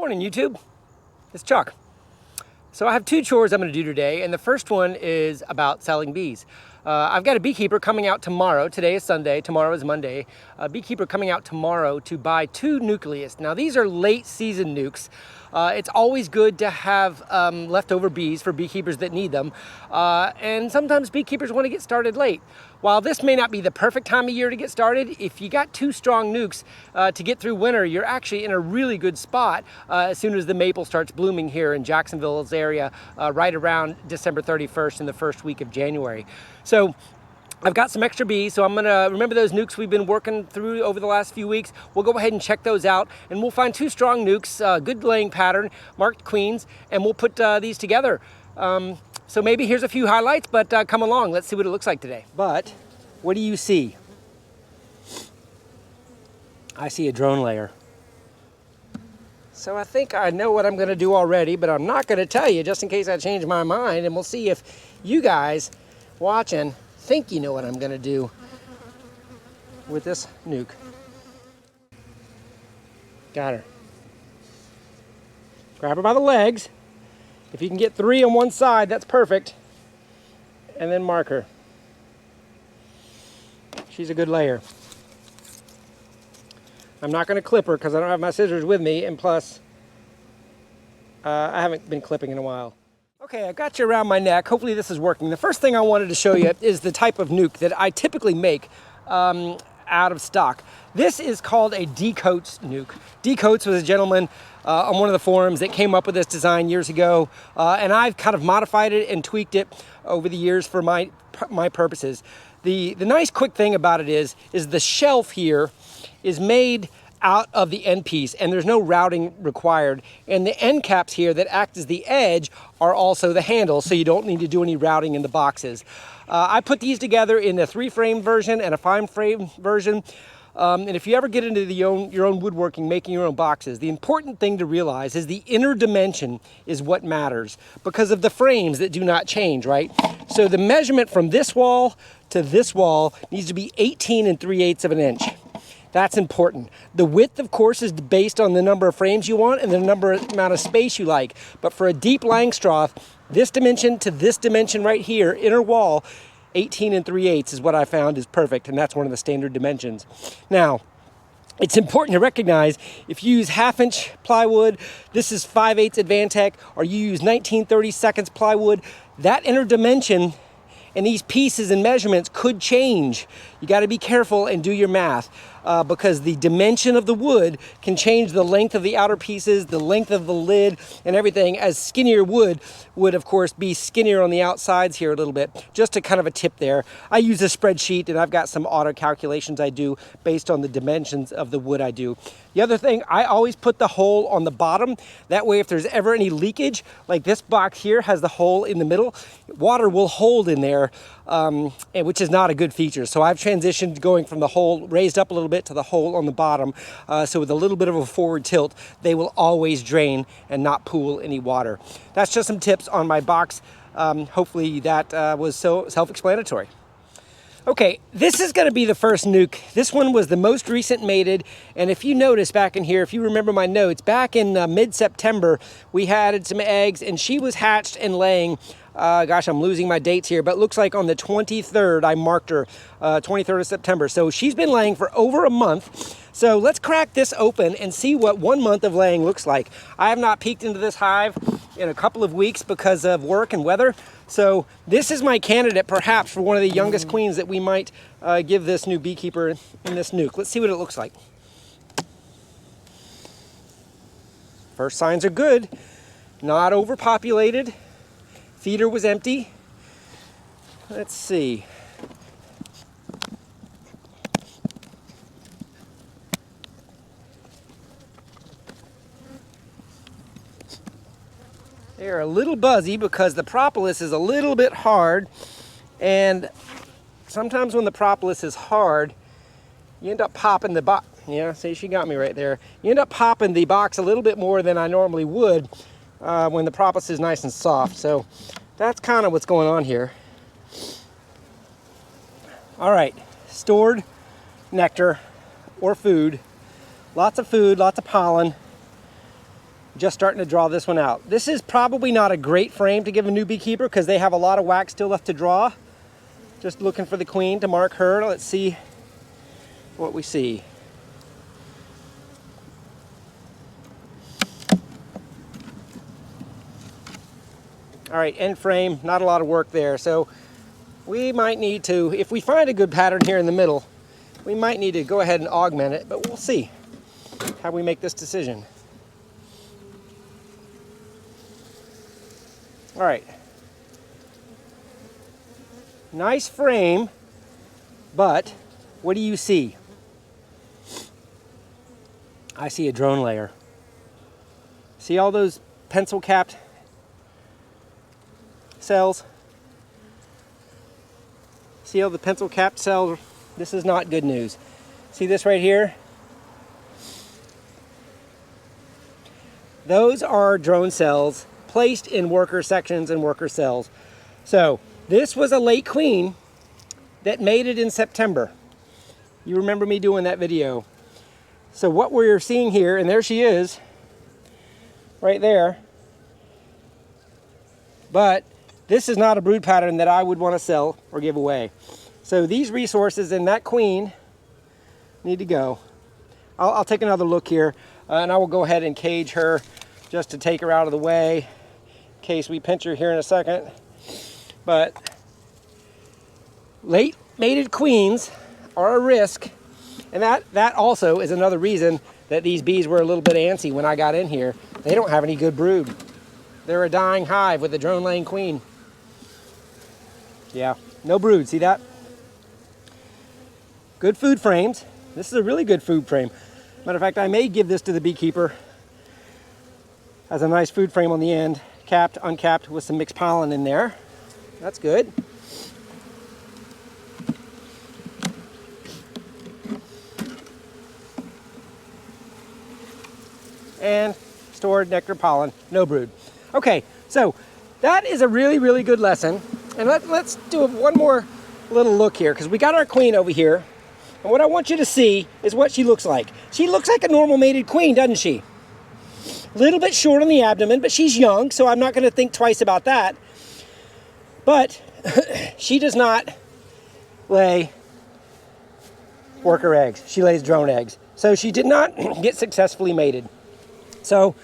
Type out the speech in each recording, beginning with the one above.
Morning, YouTube. It's Chuck. So I have two chores I'm going to do today, and the first one is about selling bees. I've got a beekeeper coming out tomorrow. Today is Sunday, tomorrow is Monday. A beekeeper coming out tomorrow to buy 2 nucleus. Now these are late season nukes. It's always good to have leftover bees for beekeepers that need them. And sometimes beekeepers want to get started late. While this may not be the perfect time of year to get started, if you got 2 strong nukes to get through winter, you're actually in a really good spot as soon as the maple starts blooming here in Jacksonville's area right around December 31st in the first week of January. So I've got some extra bees, so I'm gonna remember those nukes we've been working through over the last few weeks. We'll go ahead and check those out, and we'll find 2 strong nukes, good laying pattern, marked queens, and we'll put these together. So maybe here's a few highlights, but come along, let's see what it looks like today. But what do you see? I see a drone layer. So I think I know what I'm gonna do already, but I'm not gonna tell you just in case I change my mind, and we'll see if you guys watching think you know what I'm gonna do with this nuke. Got her. Grab her by the legs. If you can get 3 on one side, that's perfect. And then mark her. She's a good layer. I'm not gonna clip her because I don't have my scissors with me, and plus, I haven't been clipping in a while. Okay, I've got you around my neck. Hopefully this is working. The first thing I wanted to show you is the type of nuke that I typically make out of stock. This is called a D-Coats nuke. D-Coats was a gentleman on one of the forums that came up with this design years ago, and I've kind of modified it and tweaked it over the years for my purposes. The nice quick thing about it is the shelf here is made out of the end piece, and there's no routing required. And the end caps here that act as the edge are also the handle, so you don't need to do any routing in the boxes. I put these together in a 3-frame version and a 5-frame version. And if you ever get into your own woodworking, making your own boxes, the important thing to realize is the inner dimension is what matters because of the frames that do not change, right? So the measurement from this wall to this wall needs to be 18 3/8 of an inch. That's important. The width, of course, is based on the number of frames you want and the amount of space you like. But for a deep Langstroth, this dimension to this dimension right here, inner wall, 18 3/8 is what I found is perfect, and that's one of the standard dimensions. Now, it's important to recognize if you use 1/2-inch plywood, this is 5/8 Advantech, or you use 19/32 plywood, that inner dimension and these pieces and measurements could change. You got to be careful and do your math because the dimension of the wood can change the length of the outer pieces, the length of the lid, and everything, as skinnier wood would, of course, be skinnier on the outsides here a little bit. Just a kind of a tip there. I use a spreadsheet, and I've got some auto calculations I do based on the dimensions of the wood I do. The other thing, I always put the hole on the bottom. That way, if there's ever any leakage, like this box here has the hole in the middle, water will hold in there, which is not a good feature. So I've transitioned going from the hole raised up a little bit to the hole on the bottom. So with a little bit of a forward tilt, they will always drain and not pool any water. That's just some tips on my box. Hopefully that was so self-explanatory. Okay, this is going to be the first nuke. This one was the most recent mated, and if you notice back in here, if you remember my notes, back in mid-September, we had some eggs, and she was hatched and laying. Gosh, I'm losing my dates here, but it looks like on the 23rd, I marked her, 23rd of September. So she's been laying for over a month. So let's crack this open and see what 1 month of laying looks like. I have not peeked into this hive in a couple of weeks because of work and weather. So this is my candidate perhaps for one of the youngest queens that we might give this new beekeeper in this nuke. Let's see what it looks like. First signs are good, not overpopulated. Feeder was empty. Let's see. They're a little buzzy because the propolis is a little bit hard, and sometimes when the propolis is hard, you end up popping the box. Yeah, see, she got me right there. You end up popping the box a little bit more than I normally would when the propolis is nice and soft. So that's kind of what's going on here. All right, stored nectar or food. Lots of food, lots of pollen. Just starting to draw this one out. This is probably not a great frame to give a new beekeeper because they have a lot of wax still left to draw. Just looking for the queen to mark her. Let's see what we see. All right, end frame, not a lot of work there. So we might need to, if we find a good pattern here in the middle, we might need to go ahead and augment it, but we'll see how we make this decision. All right. Nice frame, but what do you see? I see a drone layer. See all those pencil capped cells? See all the pencil capped cells? This is not good news. See this right here? Those are drone cells placed in worker sections and worker cells. So this was a late queen that made it in September. You remember me doing that video. So what we're seeing here, and there she is, right there. But this is not a brood pattern that I would want to sell or give away. So these resources and that queen need to go. I'll take another look here, and I will go ahead and cage her just to take her out of the way in case we pinch her here in a second. But late mated queens are a risk, and that also is another reason that these bees were a little bit antsy when I got in here. They don't have any good brood. They're a dying hive with a drone laying queen. Yeah, no brood, see that? Good food frames. This is a really good food frame. Matter of fact, I may give this to the beekeeper as a nice food frame on the end, capped, uncapped, with some mixed pollen in there. That's good. And stored nectar pollen, no brood. Okay, so that is a really, really good lesson. And let's do one more little look here, because we got our queen over here. And what I want you to see is what she looks like. She looks like a normal mated queen, doesn't she? A little bit short on the abdomen, but she's young, so I'm not going to think twice about that. But she does not lay worker eggs. She lays drone eggs. So she did not get successfully mated. So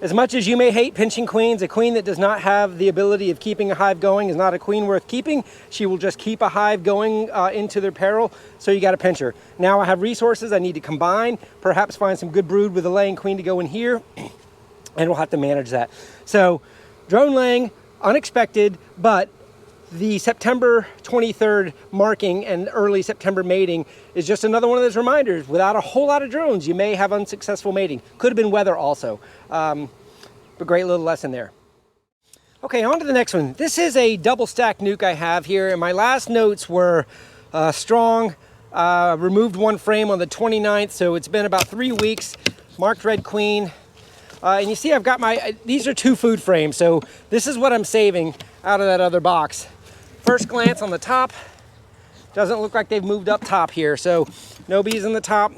as much as you may hate pinching queens, a queen that does not have the ability of keeping a hive going is not a queen worth keeping. She will just keep a hive going into their peril, so you got to pinch her. Now I have resources I need to combine, perhaps find some good brood with a laying queen to go in here, and we'll have to manage that. So drone laying, unexpected, but the September 23rd marking and early September mating is just another one of those reminders. Without a whole lot of drones, you may have unsuccessful mating. Could have been weather also. But great little lesson there. Okay, on to the next one. This is a double stack nuke I have here, and my last notes were strong. Removed one frame on the 29th, so it's been about 3 weeks. Marked red queen. And you see I've got these are 2 food frames, so this is what I'm saving out of that other box. First glance on the top, doesn't look like they've moved up top here, so no bees in the top.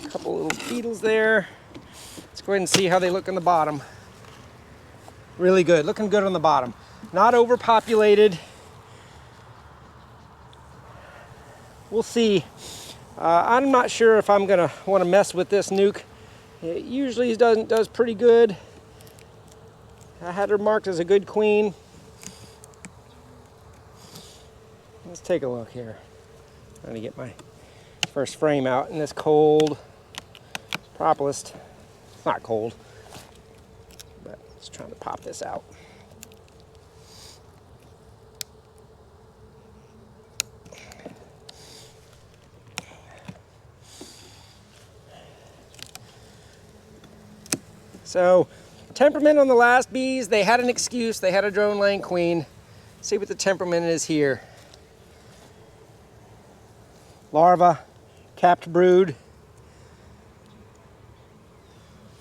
A couple little beetles there. Let's go ahead and see how they look in the bottom. Really good, looking good on the bottom. Not overpopulated. We'll see. I'm not sure if I'm gonna want to mess with this nuke. It usually does pretty good. I had her marked as a good queen. Let's take a look here. Trying to get my first frame out in this cold propolis. It's not cold, but just trying to pop this out. So, temperament on the last bees, they had an excuse. They had a drone laying queen. See what the temperament is here. Larva, capped brood.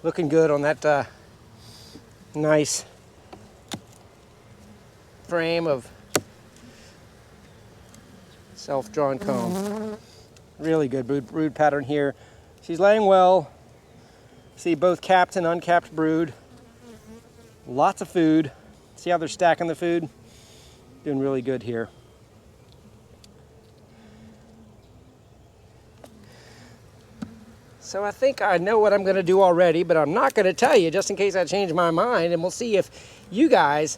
Looking good on that nice frame of self-drawn comb. Really good brood pattern here. She's laying well. See both capped and uncapped brood. Lots of food. See how they're stacking the food? Doing really good here. So I think I know what I'm going to do already, but I'm not going to tell you just in case I change my mind, and we'll see if you guys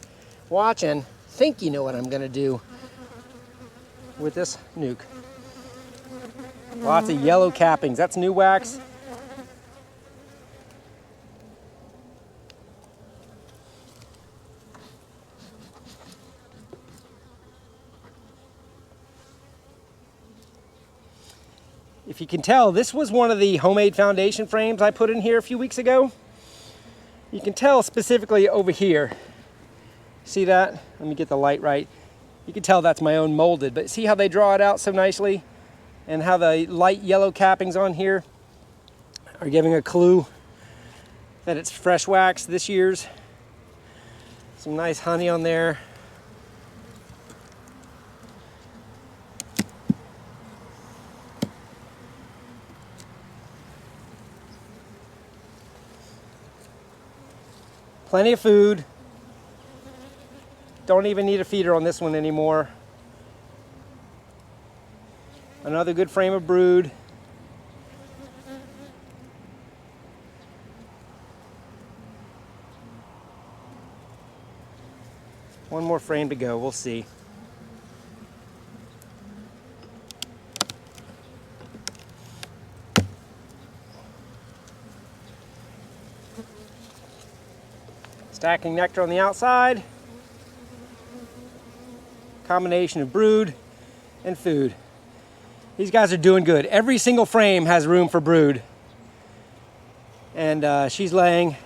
watching think you know what I'm going to do with this nuke. Lots of yellow cappings. That's new wax. If you can tell, this was one of the homemade foundation frames I put in here a few weeks ago. You can tell specifically over here. See that? Let me get the light right. You can tell that's my own molded, but see how they draw it out so nicely? And how the light yellow cappings on here are giving a clue that it's fresh wax this year's. Some nice honey on there. Plenty of food. Don't even need a feeder on this one anymore. Another good frame of brood. One more frame to go, we'll see. Stacking nectar on the outside. Combination of brood and food. These guys are doing good. Every single frame has room for brood. And she's laying,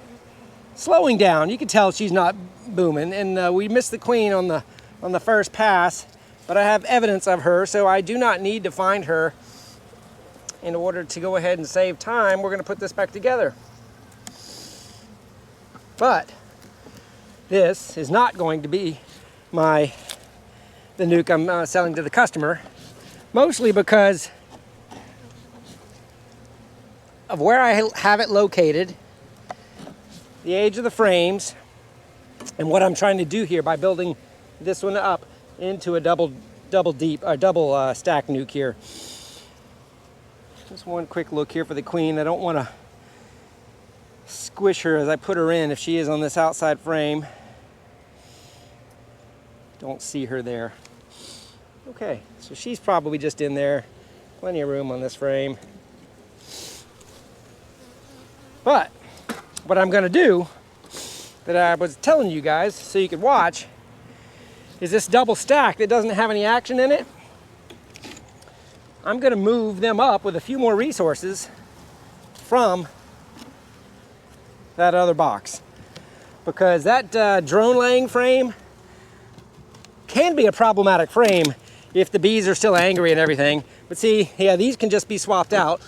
slowing down. You can tell she's not booming. And we missed the queen on the first pass, but I have evidence of her, so I do not need to find her in order to go ahead and save time. We're gonna put this back together. But this is not going to be the nuke I'm selling to the customer, mostly because of where I have it located, the age of the frames, and what I'm trying to do here by building this one up into a double stack nuke here. Just one quick look here for the queen. I don't want to squish her as I put her in if she is on this outside frame. Don't see her there. Okay, so she's probably just in there. Plenty of room on this frame. But what I'm gonna do, that I was telling you guys so you could watch, is this double stack that doesn't have any action in it. I'm gonna move them up with a few more resources from that other box. Because that drone laying frame can be a problematic frame if the bees are still angry and everything. But see, yeah, these can just be swapped out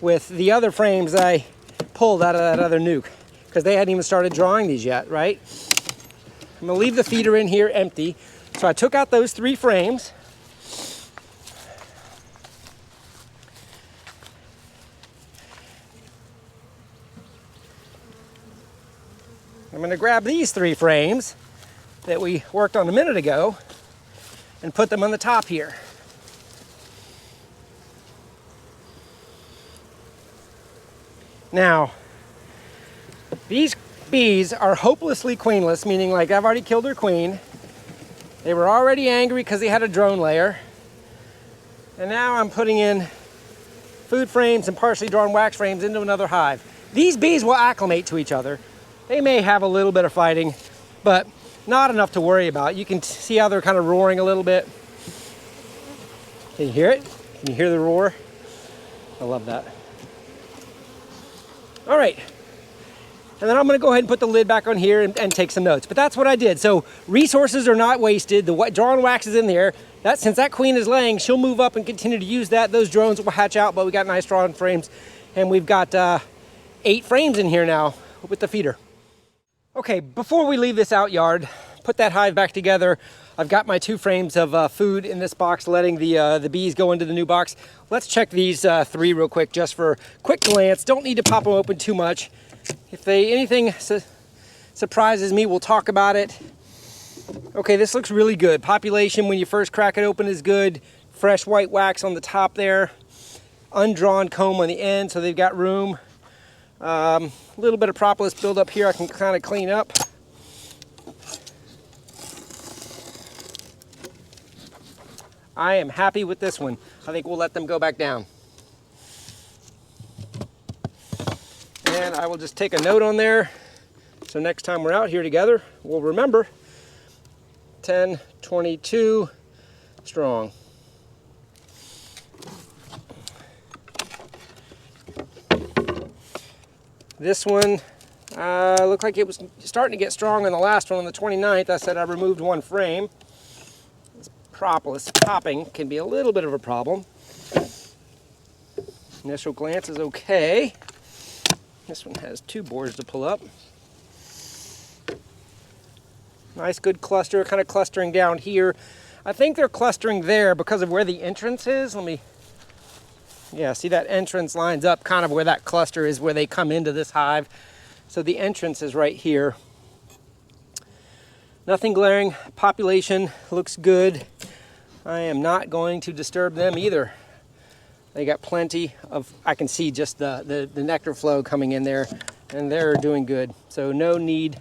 with the other frames I pulled out of that other nuke, because they hadn't even started drawing these yet, right? I'm gonna leave the feeder in here empty. So I took out those 3 frames. I'm gonna grab these 3 frames that we worked on a minute ago and put them on the top here. Now, these bees are hopelessly queenless, meaning like I've already killed their queen. They were already angry because they had a drone layer. And now I'm putting in food frames and partially drawn wax frames into another hive. These bees will acclimate to each other. They may have a little bit of fighting, but not enough to worry about. You can see how they're kind of roaring a little bit. Can you hear it? Can you hear the roar? I love that. All right. And then I'm gonna go ahead and put the lid back on here and take some notes. But that's what I did. So resources are not wasted. The drawn wax is in there. Since that queen is laying, she'll move up and continue to use that. Those drones will hatch out, but we got nice drawn frames. And we've got 8 frames in here now with the feeder. Okay, before we leave this out yard, put that hive back together. I've got my 2 frames of food in this box, letting the bees go into the new box. Let's check these 3 real quick, just for a quick glance. Don't need to pop them open too much. If anything surprises me, we'll talk about it. Okay, this looks really good. Population when you first crack it open is good. Fresh white wax on the top there. Undrawn comb on the end, so they've got room. A little bit of propolis buildup here I can kind of clean up. I am happy with this one. I think we'll let them go back down. And I will just take a note on there, so next time we're out here together, we'll remember 1022 strong. This one looked like it was starting to get strong on the last one on the 29th. I said I removed one frame. This propolis popping can be a little bit of a problem. Initial glance is okay. This one has 2 boards to pull up. Nice good cluster, kind of clustering down here. I think they're clustering there because of where the entrance is. Yeah, see that entrance lines up kind of where that cluster is, where they come into this hive. So the entrance is right here. Nothing glaring. Population looks good. I am not going to disturb them either. They got plenty of, I can see just the nectar flow coming in there, and they're doing good. So no need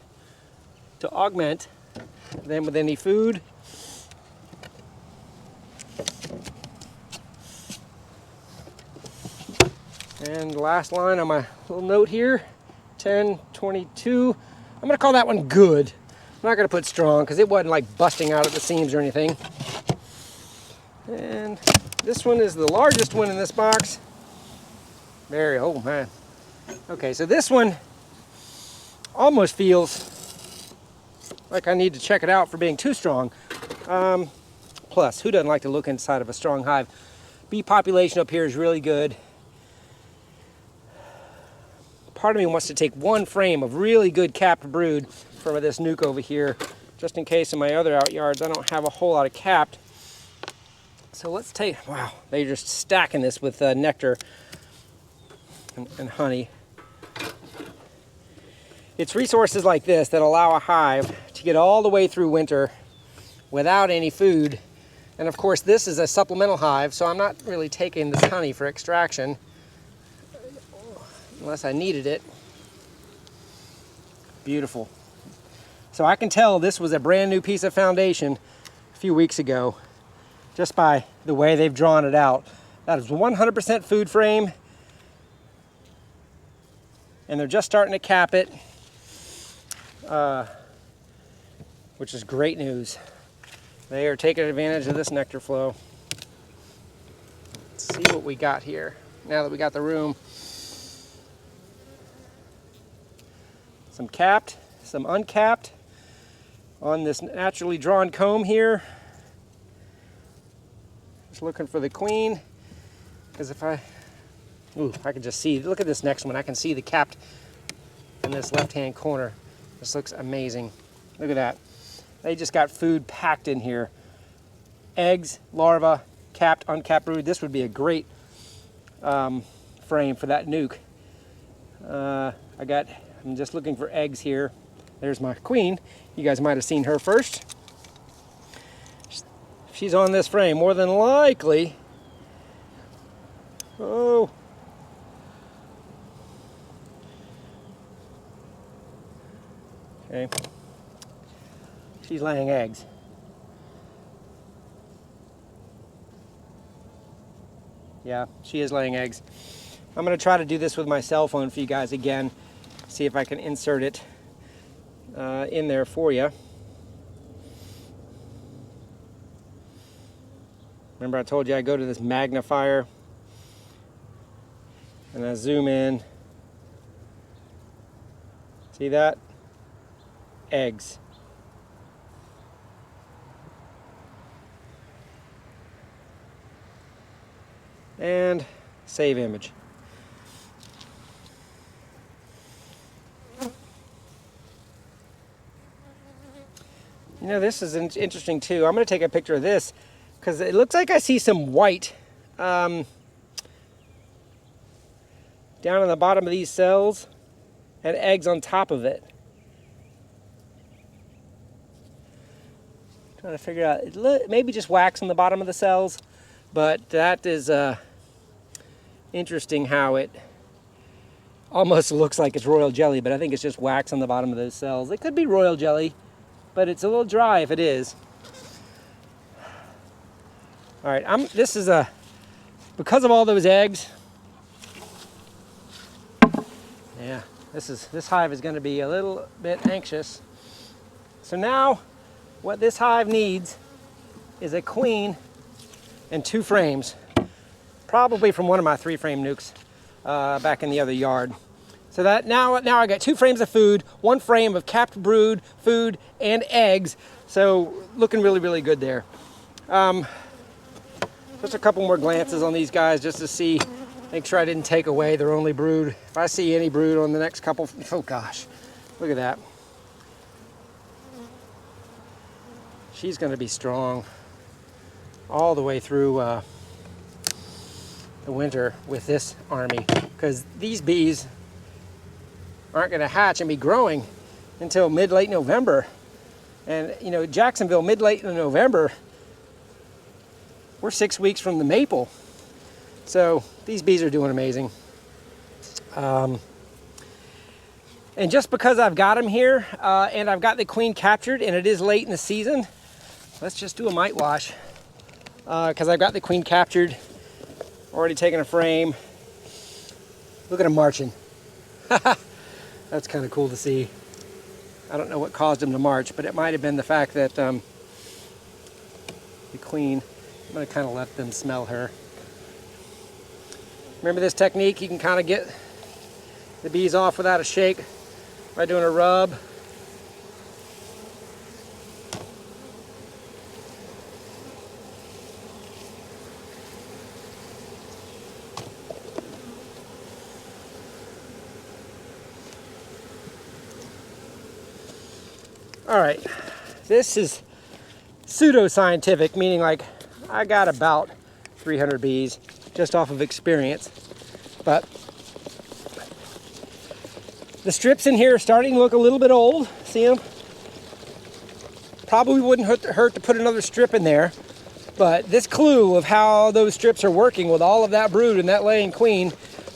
to augment them with any food. And last line on my little note here, 1022. I'm gonna call that one good. I'm not gonna put strong because it wasn't like busting out at the seams or anything. And this one is the largest one in this box. Oh man. Okay, so this one almost feels like I need to check it out for being too strong. Plus, who doesn't like to look inside of a strong hive? Bee population up here is really good. Part of me wants to take one frame of really good capped brood for this nuke over here, just in case in my other out yards I don't have a whole lot of capped. So let's take, wow, they're just stacking this with nectar and honey. It's resources like this that allow a hive to get all the way through winter without any food. And of course this is a supplemental hive, so I'm not really taking this honey for extraction unless I needed it. Beautiful. So I can tell this was a brand new piece of foundation a few weeks ago, just by the way they've drawn it out. That is 100% food frame, and they're just starting to cap it, which is great news. They are taking advantage of this nectar flow. Let's see what we got here now that we got the room. Some capped, some uncapped on this naturally drawn comb here. Just looking for the queen, because if I can just see, look at this next one, I can see the capped in this left-hand corner. This looks amazing. Look at that. They just got food packed in here. Eggs, larvae, capped, uncapped brood. This would be a great frame for that nuke. I'm just looking for eggs here. There's my queen. You guys might have seen her first. She's on this frame, more than likely. Oh. Okay. She's laying eggs. Yeah, she is laying eggs. I'm going to try to do this with my cell phone for you guys again. See if I can insert it in there for you. Remember I told you I go to this magnifier and I zoom in. See that? Eggs. And save image. You know, this is interesting too. I'm going to take a picture of this because it looks like I see some white down on the bottom of these cells. and eggs on top of it. Trying to figure out, maybe just wax on the bottom of the cells, but that is interesting how it almost looks like it's royal jelly, but I think it's just wax on the bottom of those cells. It could be royal jelly, but it's a little dry if it is. All right, this is because of all those eggs. Yeah, this hive is going to be a little bit anxious. So now, what this hive needs is a queen and 2 frames, probably from one of my 3-frame nucs back in the other yard. So that now I got 2 frames of food, 1 frame of capped brood, food, and eggs. So looking really, really good there. Just a couple more glances on these guys just to see, make sure I didn't take away their only brood. If I see any brood on the next couple, oh gosh, look at that. She's going to be strong all the way through the winter with this army, because these bees aren't going to hatch and be growing until mid-late November. And you know, Jacksonville, mid-late November, we're 6 weeks from the maple. So these bees are doing amazing. And just because I've got them here and I've got the queen captured and it is late in the season, let's just do a mite wash. Because I've got the queen captured, already taken a frame. Look at them marching. That's kind of cool to see. I don't know what caused them to march, but it might have been the fact that the queen, I'm going to kind of let them smell her. Remember this technique? You can kind of get the bees off without a shake by doing a rub. All right, this is pseudo-scientific, meaning like I got about 300 bees just off of experience, but the strips in here are starting to look a little bit old. See them? Probably wouldn't hurt to put another strip in there, but this clue of how those strips are working with all of that brood and that laying queen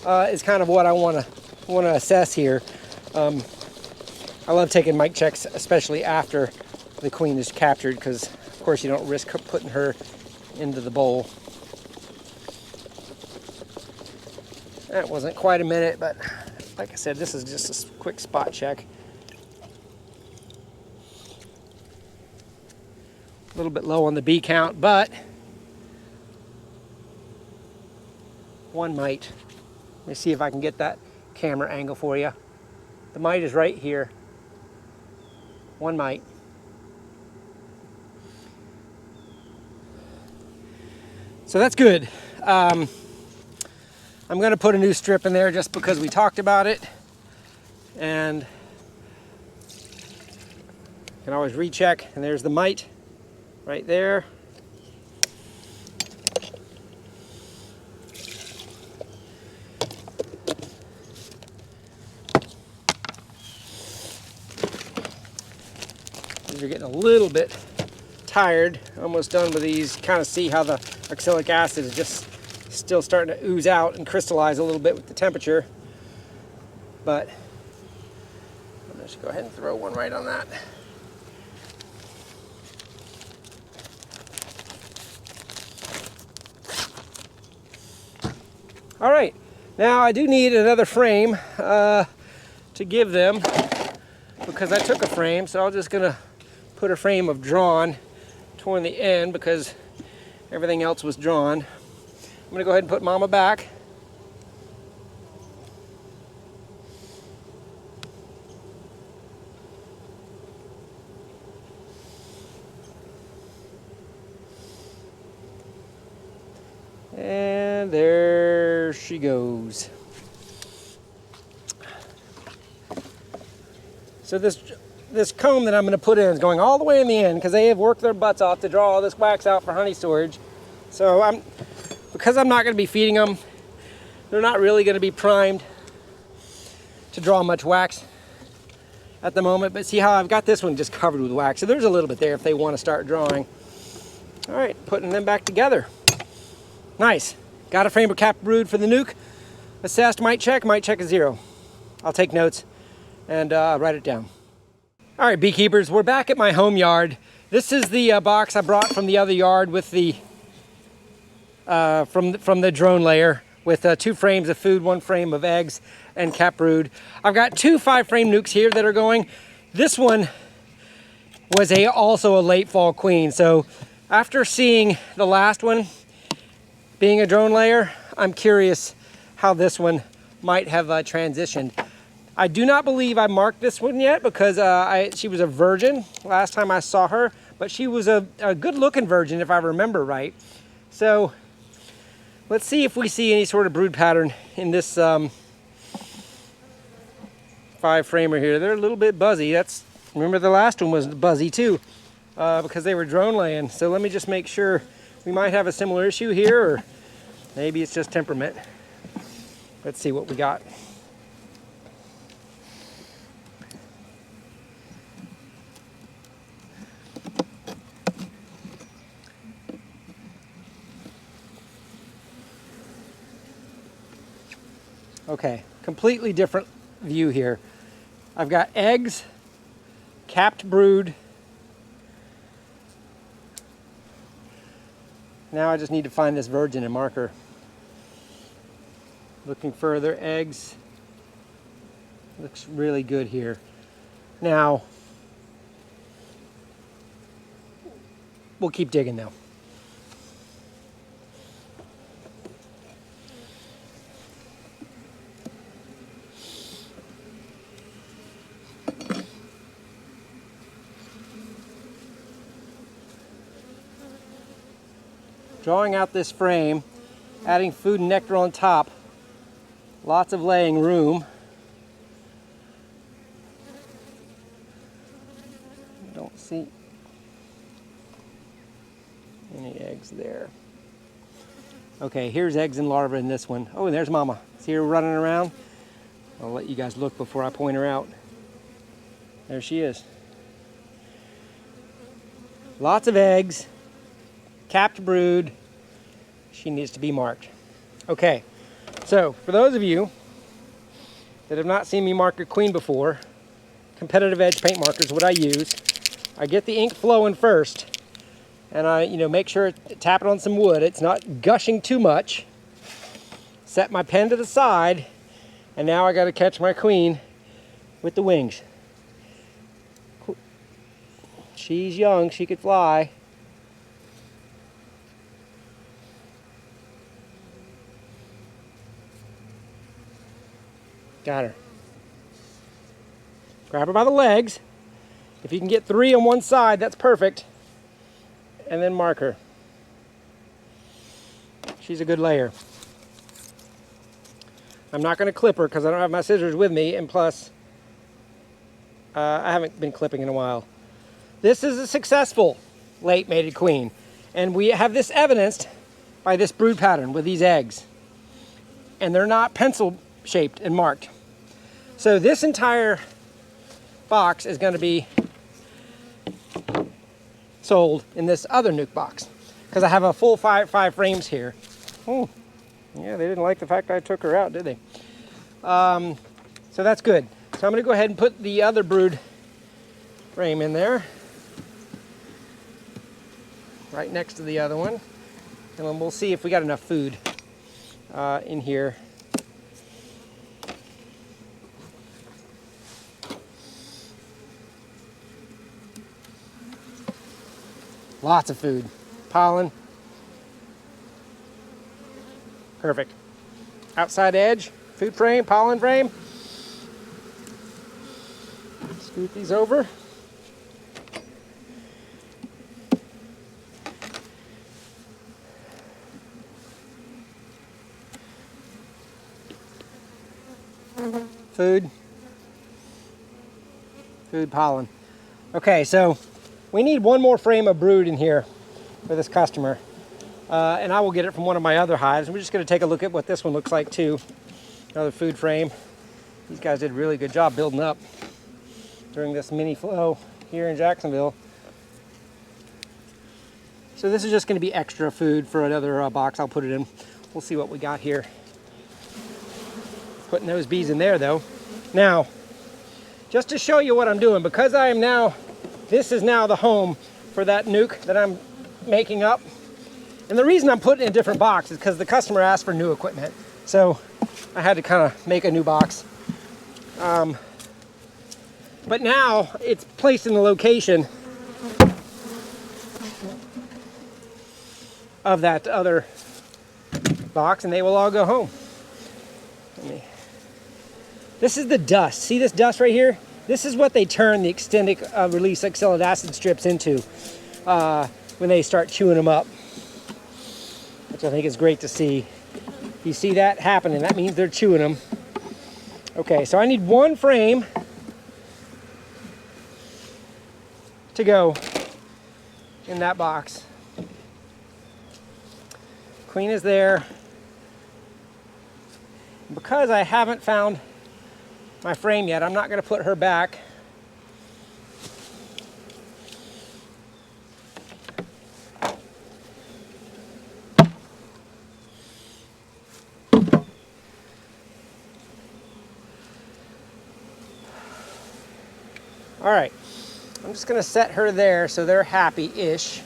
is kind of what I want to assess here. I love taking mic checks, especially after the queen is captured, because of course you don't risk putting her into the bowl. That wasn't quite a minute, but like I said, this is just a quick spot check. A little bit low on the bee count, but 1 mite. Let me see if I can get that camera angle for you. The mite is right here. 1 mite. So that's good. I'm going to put a new strip in there just because we talked about it. And you can always recheck. And there's the mite right there. You're getting a little bit tired, almost done with these. Kind of see how the oxalic acid is just still starting to ooze out and crystallize a little bit with the temperature. But I'm just go ahead and throw one right on that. All right, now I do need another frame to give them, because I took a frame, so I'm just gonna put a frame of drawn toward the end because everything else was drawn. I'm gonna go ahead and put Mama back. And there she goes. So this comb that I'm going to put in is going all the way in the end because they have worked their butts off to draw all this wax out for honey storage. So because I'm not going to be feeding them, they're not really going to be primed to draw much wax at the moment, but see how I've got this one just covered with wax. So there's a little bit there if they want to start drawing. All right, putting them back together. Nice. Got a frame of capped brood for the nuke. Assessed, might check a 0. I'll take notes and write it down. All right, beekeepers, we're back at my home yard. This is the box I brought from the other yard with the from the drone layer with 2 frames of food, 1 frame of eggs, and capped brood. I've got 2 5-frame nukes here that are going. This one was also a late fall queen. So after seeing the last one being a drone layer, I'm curious how this one might have transitioned. I do not believe I marked this one yet because she was a virgin last time I saw her, but she was a good looking virgin if I remember right. So let's see if we see any sort of brood pattern in this 5-framer here. They're a little bit buzzy. Remember the last one was buzzy too because they were drone laying. So let me just make sure. We might have a similar issue here, or maybe it's just temperament. Let's see what we got. Okay, completely different view here. I've got eggs, capped brood. Now I just need to find this virgin and mark her. Looking further, eggs. Looks really good here. Now, we'll keep digging though. Drawing out this frame, adding food and nectar on top. Lots of laying room. Don't see any eggs there. Okay, here's eggs and larvae in this one. Oh, and there's Mama. See her running around? I'll let you guys look before I point her out. There she is. Lots of eggs. Capped brood. She needs to be marked. Okay, so for those of you that have not seen me mark a queen before, competitive edge paint marker is what I use. I get the ink flowing first, and I make sure tap it on some wood. It's not gushing too much. Set my pen to the side, and now I got to catch my queen with the wings. She's young, she could fly. Got her. Grab her by the legs. If you can get 3 on one side, that's perfect. And then mark her. She's a good layer. I'm not going to clip her because I don't have my scissors with me, and plus, I haven't been clipping in a while. This is a successful late mated queen, and we have this evidenced by this brood pattern with these eggs. And they're not pencil shaped and marked. So this entire box is going to be sold in this other nuke box because I have a full five frames here. Oh, yeah, they didn't like the fact I took her out, did they? So that's good. So I'm going to go ahead and put the other brood frame in there, right next to the other one, and then we'll see if we got enough food in here. Lots of food. Pollen. Perfect. Outside edge, food frame, pollen frame. Scoot these over. Food. Food, pollen. Okay, so we need one more frame of brood in here for this customer. And I will get it from one of my other hives. We're just going to take a look at what this one looks like too. Another food frame. These guys did a really good job building up during this mini flow here in Jacksonville. So this is just going to be extra food for another box I'll put it in. We'll see what we got here. Putting those bees in there though. Now, just to show you what I'm doing, because I am now, this is now the home for that nuke that I'm making up. And the reason I'm putting it in a different box is because the customer asked for new equipment. So I had to kind of make a new box. But now it's placed in the location of that other box, and they will all go home. This is the dust. See this dust right here? This is what they turn the extended release oxalic acid strips into when they start chewing them up, which I think is great to see. You see that happening, that means they're chewing them. Okay, so I need one frame to go in that box. Queen is there. Because I haven't found my frame yet, I'm not going to put her back. All right, I'm just going to set her there so they're happy-ish.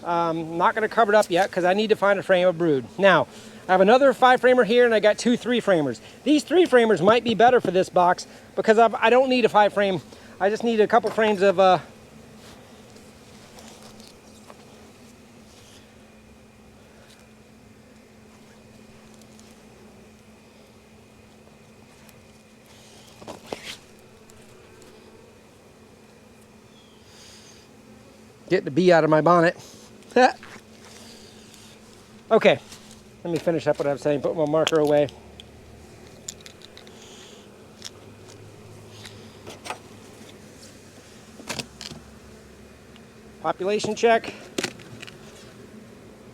I'm not going to cover it up yet because I need to find a frame of brood. Now, I have another 5-framer here, and I got 2 3-framers. These 3-framers might be better for this box because I don't need a 5-frame. I just need a couple frames of get the bee out of my bonnet. Okay, let me finish up what I was saying, put my marker away. Population check.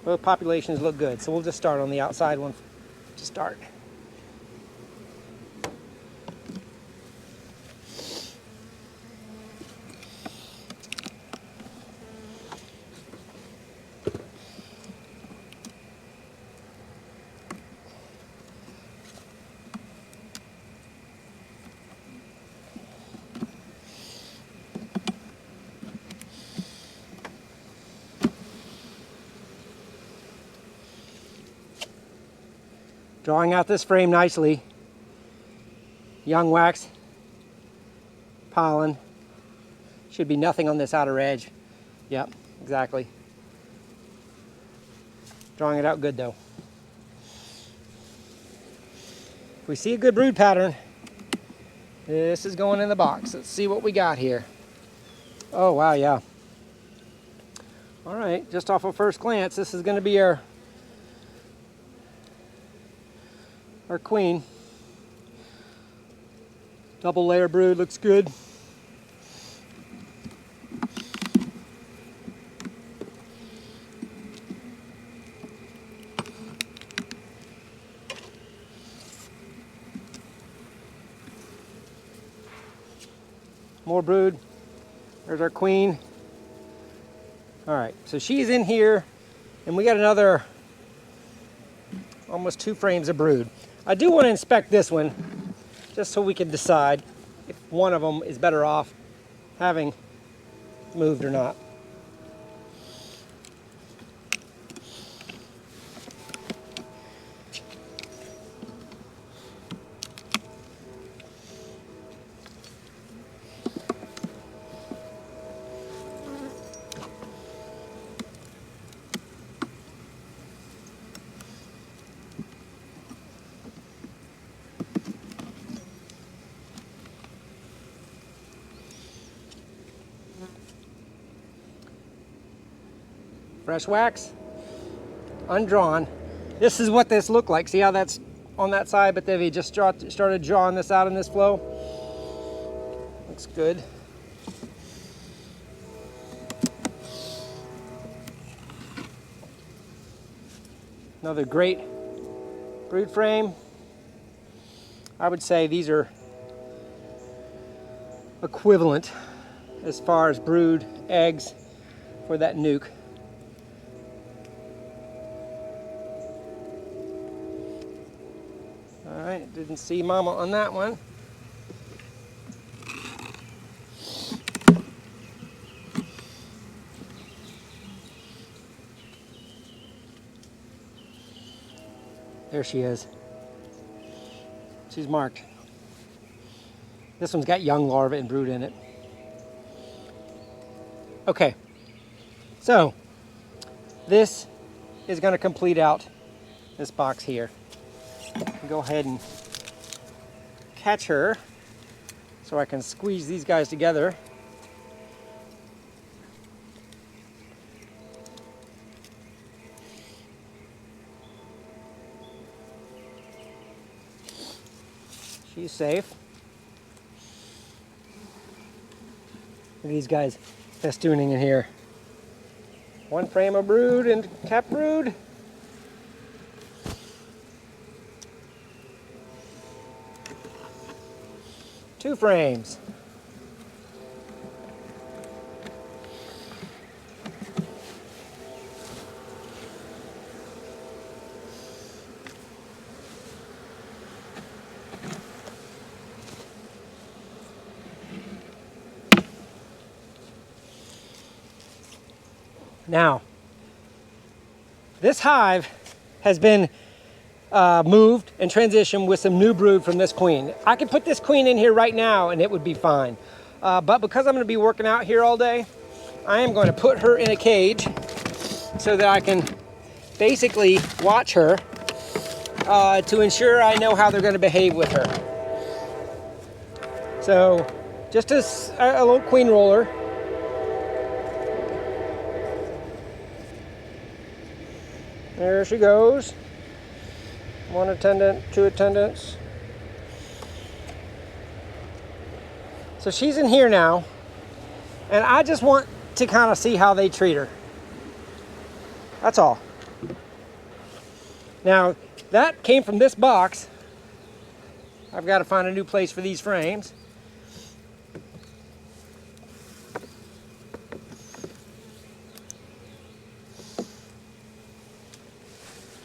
Both populations look good, so we'll just start on the outside one to start. Drawing out this frame nicely. Young wax, pollen. Should be nothing on this outer edge. Yep, exactly. Drawing it out good though. If we see a good brood pattern, this is going in the box. Let's see what we got here. Oh wow, yeah. All right, just off of first glance, this is going to be our queen. Double layer brood looks good. More brood. There's our queen. All right, so she's in here, and we got another almost 2 frames of brood. I do want to inspect this one just so we can decide if one of them is better off having moved or not. Fresh wax, undrawn. This is what this looked like. See how that's on that side, but they just started drawing this out in this flow. Looks good. Another great brood frame. I would say these are equivalent as far as brood eggs for that nuke. All right, didn't see mama on that one. There she is. She's marked. This one's got young larvae and brood in it. Okay, so this is going to complete out this box here. Go ahead and catch her so I can squeeze these guys together. She's safe. Look at these guys festooning in here. One frame of brood and cap brood. Two frames. Now, this hive has been moved and transitioned with some new brood from this queen. I could put this queen in here right now and it would be fine. But because I'm going to be working out here all day, I am going to put her in a cage so that I can basically watch her to ensure I know how they're going to behave with her. So just a little queen roller. There she goes. One attendant, two attendants. So she's in here now, and I just want to kind of see how they treat her. That's all. Now, that came from this box. I've got to find a new place for these frames.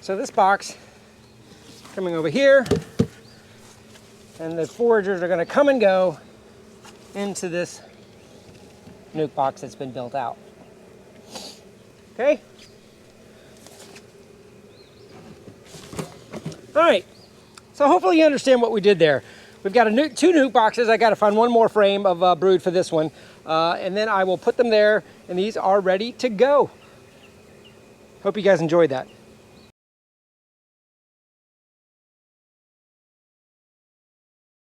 So this box coming over here, and the foragers are going to come and go into this nuke box that's been built out. Okay? All right, so hopefully you understand what we did there. We've got two nuke boxes. I got to find one more frame of brood for this one, and then I will put them there, and these are ready to go. Hope you guys enjoyed that.